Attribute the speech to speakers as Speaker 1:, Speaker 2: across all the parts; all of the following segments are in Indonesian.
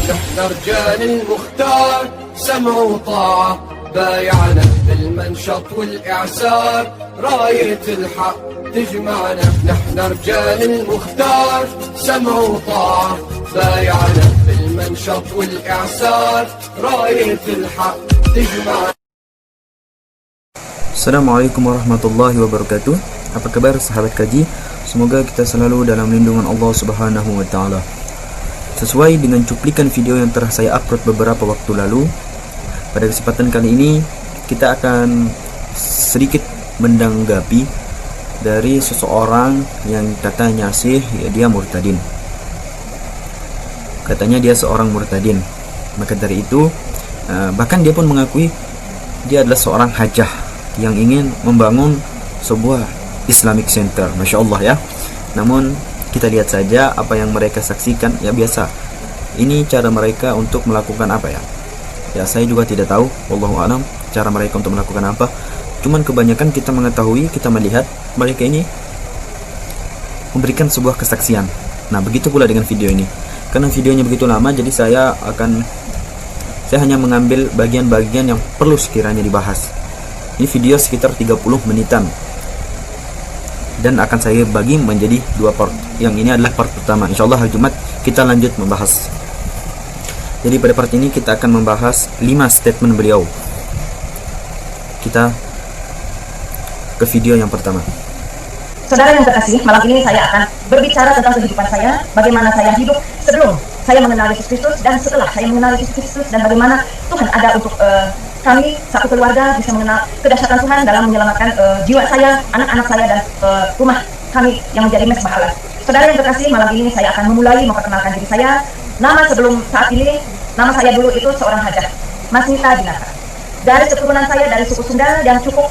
Speaker 1: نحن رجال المختار سمع وطاعة بايعنا بالمنشط والإعسار راية الحق تجمعنا نحن رجال المختار سمع وطاعة بايعنا بالمنشط والإعسار راية الحق تجمعنا.
Speaker 2: Assalamualaikum warahmatullahi wabarakatuh. Apa kabar sahabat kaji? Semoga kita selalu dalam lindungan Allah Subhanahu wa taala. Sesuai dengan cuplikan video yang telah saya upload beberapa waktu lalu, pada kesempatan kali ini kita akan sedikit mendanggapi dari seseorang yang katanya sih ya, dia murtadin. Katanya dia seorang murtadin. Maka dari itu bahkan dia pun mengakui dia adalah seorang hajah yang ingin membangun sebuah Islamic Center. Masya Allah ya. Namun kita lihat saja apa yang mereka saksikan. Ya biasa, ini cara mereka untuk melakukan apa ya. Ya saya juga tidak tahu, wallahu a'lam, cara mereka untuk melakukan apa. Cuman kebanyakan kita mengetahui, kita melihat mereka ini memberikan sebuah kesaksian. Nah begitu pula dengan video ini. Karena videonya begitu lama, jadi saya hanya mengambil bagian-bagian yang perlu sekiranya dibahas. Ini video sekitar 30 menitan dan akan saya bagi menjadi dua part. Yang ini adalah part pertama. Insyaallah hari Jumat kita lanjut membahas. Jadi pada part ini kita akan membahas 5 statement beliau. Kita ke video yang pertama.
Speaker 3: Saudara yang terkasih, malam ini saya akan berbicara tentang kehidupan saya, bagaimana saya hidup sebelum saya mengenal Yesus Kristus dan setelah saya mengenal Yesus Kristus, dan bagaimana Tuhan ada untuk kami satu keluarga bisa mengenal kedahsyatan Tuhan dalam menyelamatkan jiwa saya, anak-anak saya, dan rumah kami yang menjadi mesbah Allah. Saudara yang terkasih, malam ini saya akan memperkenalkan diri saya. Nama sebelum saat ini, nama saya dulu itu seorang hajah, Masnita Dinata. Dari keturunan saya dari suku Sunda yang cukup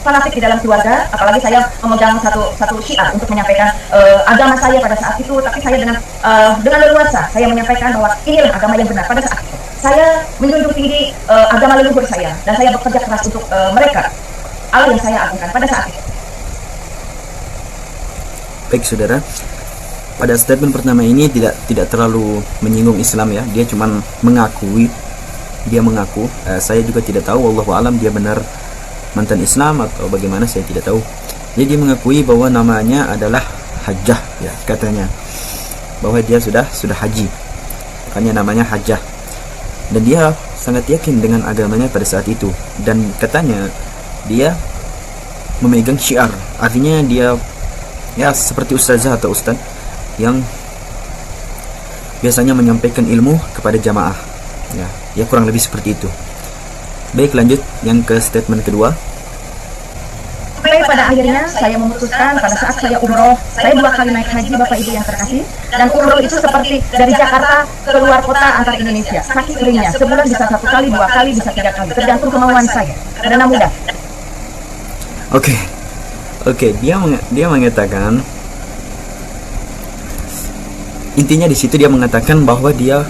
Speaker 3: fanatik di dalam keluarga, apalagi saya memegang satu syiar untuk menyampaikan agama saya pada saat itu. Tapi saya dengan leluasa saya menyampaikan bahwa inilah agama yang benar pada saat itu. Saya menjunjung tinggi agama leluhur saya, dan saya bekerja keras untuk mereka, Allah yang saya agungkan pada saat itu.
Speaker 2: Baik saudara, pada statement pertama ini tidak terlalu menyinggung Islam ya. Dia cuma mengaku. Saya juga tidak tahu, wallahu alam, dia benar mantan Islam atau bagaimana, saya tidak tahu. Jadi dia mengakui bahwa namanya adalah hajah ya, katanya bahwa dia sudah haji, makanya namanya hajah. Dan dia sangat yakin dengan agamanya pada saat itu, dan katanya dia memegang syiar, artinya dia ya seperti ustazah atau ustaz yang biasanya menyampaikan ilmu kepada jamaah ya kurang lebih seperti itu. Baik, lanjut yang ke statement kedua.
Speaker 3: Sampai pada akhirnya saya memutuskan pada saat saya umroh, saya 2 kali naik haji Bapak Ibu yang terkasih, dan umroh itu seperti dari Jakarta ke luar kota antar Indonesia. Saking seringnya, sebulan bisa 1 kali, 2 kali, bisa 3 kali, tergantung kemauan saya karena mudah.
Speaker 2: Oke, dia mengatakan, intinya di situ dia mengatakan bahwa dia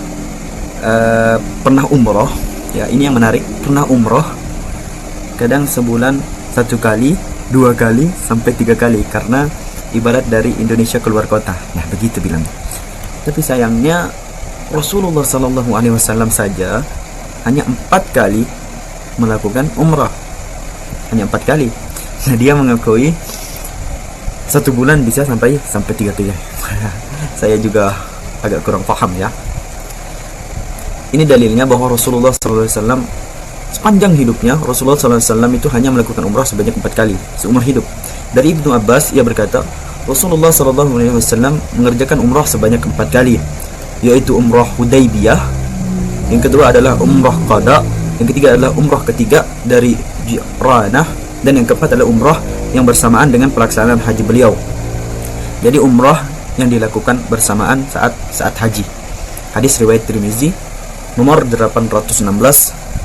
Speaker 2: pernah umroh ya. Ini yang menarik, pernah umroh kadang sebulan 1 kali, 2 kali, sampai 3 kali, karena ibarat dari Indonesia keluar kota. Nah begitu bilangnya. Tapi sayangnya Rasulullah SAW saja hanya 4 kali melakukan umrah, hanya 4 kali. Nah dia mengakui 1 bulan bisa sampai 3 kali. Saya juga agak kurang paham ya. Ini dalilnya bahwa Rasulullah SAW sepanjang hidupnya, Rasulullah SAW itu hanya melakukan umrah sebanyak 4 kali seumur hidup. Dari Ibnu Abbas, ia berkata Rasulullah SAW mengerjakan umrah sebanyak 4 kali, yaitu umrah Hudaybiyah, yang kedua adalah umrah Qada, yang ketiga adalah umrah ketiga dari Ji'ranah, dan yang keempat adalah umrah yang bersamaan dengan pelaksanaan haji beliau. Jadi umrah yang dilakukan bersamaan saat haji. Hadis riwayat Tirmizi nomor 816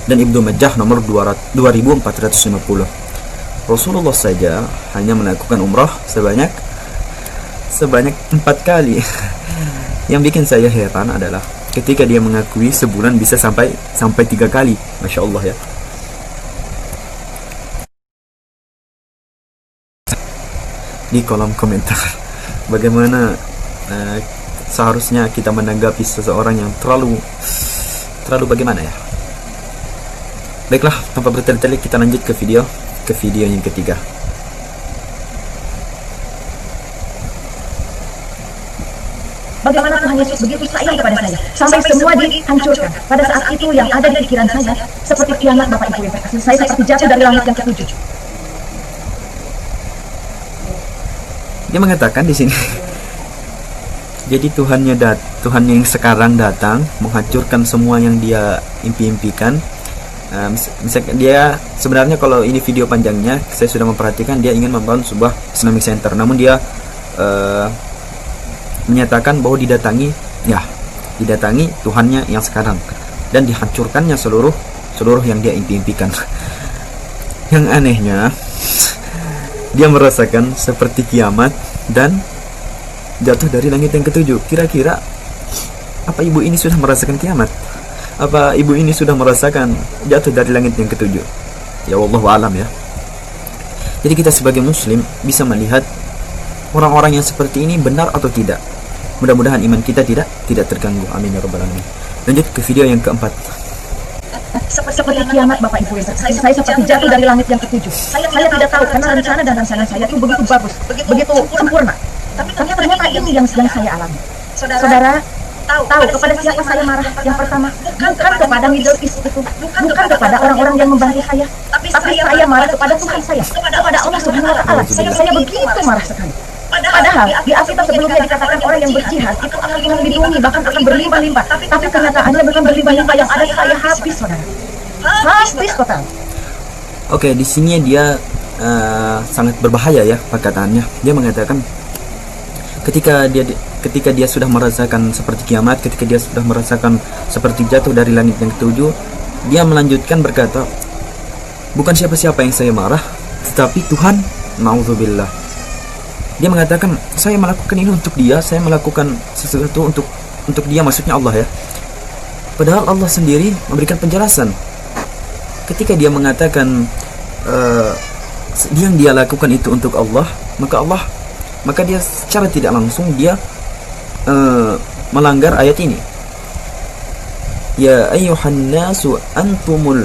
Speaker 2: dan Ibnu Majah nomor 2450. Rasulullah saja hanya melakukan umrah sebanyak 4 kali. Yang bikin saya heran adalah ketika dia mengakui sebulan bisa sampai 3 kali. Masya Allah ya. Di kolom komentar bagaimana seharusnya kita menanggapi seseorang yang terlalu bagaimana ya. Baiklah, tanpa bertele-tele kita lanjut ke video yang ketiga.
Speaker 3: Bagaimana Tuhan Yesus begitu sayang kepada saya, sampai semua dihancurkan. Pada saat itu yang ada di pikiran saya seperti kiamat, Bapak Ibu yang terkasih. Saya seperti jatuh dari langit yang ketujuh.
Speaker 2: Dia mengatakan di sini, jadi Tuhannya yang sekarang datang menghancurkan semua yang dia impi-impikan. Misalkan dia sebenarnya, kalau ini video panjangnya saya sudah memperhatikan, dia ingin membangun sebuah Islamic Center, namun dia menyatakan bahwa didatangi Tuhannya yang sekarang dan dihancurkannya seluruh yang dia impi-impikan. Yang anehnya, dia merasakan seperti kiamat dan jatuh dari langit yang ketujuh. Kira-kira apa ibu ini sudah merasakan kiamat? Apa ibu ini sudah merasakan jatuh dari langit yang ketujuh? Ya wallahu alam ya. Jadi kita sebagai muslim bisa melihat orang-orang yang seperti ini benar atau tidak. Mudah-mudahan iman kita tidak terganggu. Amin ya rabbal alamin. Lanjut ke video yang keempat.
Speaker 3: Seperti kiamat, Bapak Ibu yang terkasih. Saya seperti jatuh dari langit yang ketujuh. Saya tidak tahu karena rencana dan rancangan saya itu begitu bagus, begitu sempurna. Tapi ternyata ini yang saya alami. Saudara tahu kepada siapa saya marah yang pertama? Bukan kepada Middle East itu, bukan kepada orang-orang yang membantu saya, tapi saya marah kepada Tuhan saya, kepada Allah Subhanahu wa taala. Saya begitu marah sekali. Padahal di Alkitab sebelumnya dikatakan orang yang berjihad itu akan dilindungi, bahkan akan berlimpah-limpah. Tapi kenyataannya bukan berlimpah-limpah, yang ada saya habis, saudara. Habis total.
Speaker 2: Oke, di sini dia sangat berbahaya ya perkataannya. Dia mengatakan ketika dia sudah merasakan seperti kiamat, ketika dia sudah merasakan seperti jatuh dari langit yang ketujuh, dia melanjutkan berkata, bukan siapa-siapa yang saya marah, tetapi Tuhan. Nauzubillah. Dia mengatakan, saya melakukan ini untuk dia, saya melakukan sesuatu untuk dia, maksudnya Allah ya. Padahal Allah sendiri memberikan penjelasan. Ketika dia mengatakan yang dia lakukan itu untuk Allah, maka dia secara tidak langsung dia melanggar ayat ini. Ya ayyuhan nasu antumul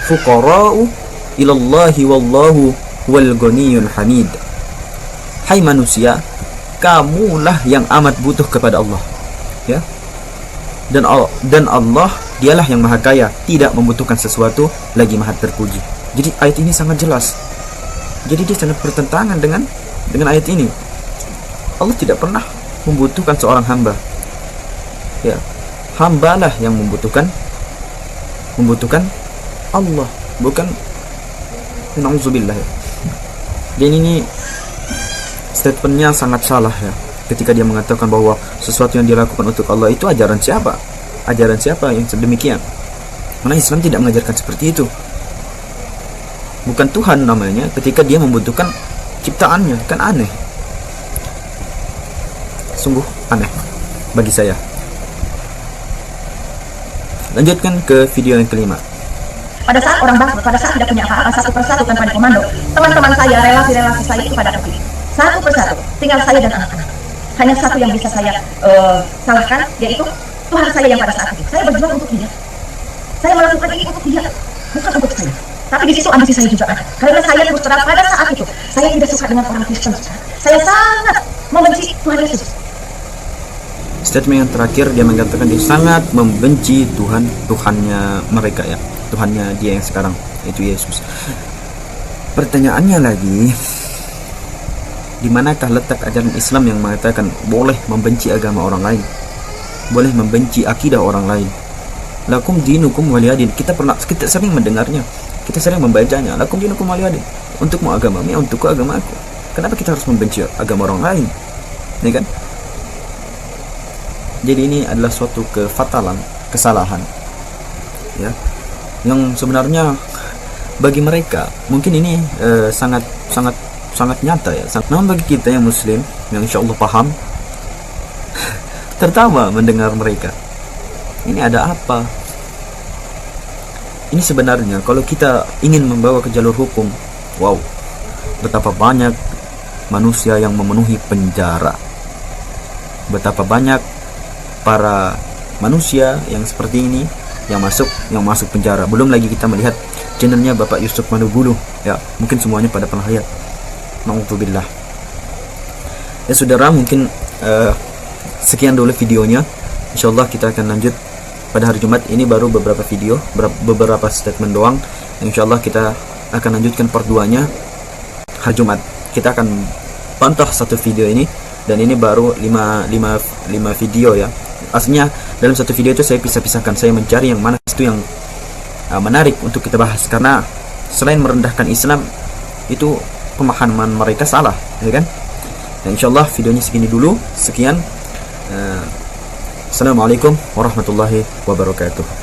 Speaker 2: fuqara'u ilallahi wallahu wal ghaniyyul hamid. Hai manusia, kamulah yang amat butuh kepada Allah, ya. Dan Allah dialah yang maha kaya, tidak membutuhkan sesuatu, lagi maha terpuji. Jadi ayat ini sangat jelas. Jadi dia sangat bertentangan dengan ayat ini. Allah tidak pernah membutuhkan seorang hamba, ya. Hambalah yang membutuhkan Allah, bukan. Nauzubillah ya. Dan ini statementnya sangat salah ya, ketika dia mengatakan bahwa sesuatu yang dilakukan untuk Allah itu ajaran siapa yang sedemikian. Mana Islam tidak mengajarkan seperti itu. Bukan Tuhan namanya ketika dia membutuhkan ciptaannya, kan aneh. Sungguh aneh bagi saya. Lanjutkan ke video yang kelima.
Speaker 3: Pada saat orang bangkrut, pada saat tidak punya apa-apa, satu persatu tanpa dikomando, teman-teman saya, relasi-relasi saya itu pada pergi. Satu persatu, tinggal saya dan anak-anak. Hanya satu yang bisa saya salahkan, yaitu Tuhan saya yang pada saat itu. Saya berjuang untuk dia. Saya melakukan ini untuk dia, bukan untuk saya. Tapi di situ ambisi saya juga ada. Karena saya terus terang pada saat itu, saya tidak suka dengan orang Kristen. Saya sangat membenci Tuhan Yesus.
Speaker 2: Statement yang terakhir, dia mengatakan dia sangat membenci Tuhannya mereka ya. Tuhannya dia yang sekarang, yaitu Yesus. Pertanyaannya lagi, di manakah letak ajaran Islam yang mengatakan boleh membenci agama orang lain, boleh membenci akidah orang lain? Lakum dinukum waliyadin. Kita sering mendengarnya, kita sering membacanya. Lakum dinukum waliyadin. Untukmu agamamu, untukku agamaku. Kenapa kita harus membenci agama orang lain? Ini kan? Jadi ini adalah suatu kefatalan, kesalahan, ya, yang sebenarnya bagi mereka mungkin ini sangat nyata ya. Namun bagi kita yang muslim yang insya Allah paham, tertawa mendengar mereka. Ini ada apa? Ini sebenarnya kalau kita ingin membawa ke jalur hukum, wow, betapa banyak manusia yang memenuhi penjara. betapa banyak para manusia yang seperti ini yang masuk penjara. Belum lagi kita melihat channelnya Bapak Yusuf Manubulu, ya mungkin semuanya pada pernah lihat. Na'udzubillah. Ya saudara, mungkin sekian dulu videonya. Insyaallah kita akan lanjut pada hari Jumat. Ini baru beberapa video, beberapa statement doang. Insyaallah kita akan lanjutkan part 2 nya hari Jumat. Kita akan pantau satu video ini, dan ini baru 5 video ya. Aslinya dalam satu video itu saya pisah-pisahkan, saya mencari yang mana itu yang menarik untuk kita bahas, karena selain merendahkan Islam itu pemahaman mereka salah, ya kan? Dan insyaallah videonya segini dulu. Sekian. Assalamualaikum warahmatullahi wabarakatuh.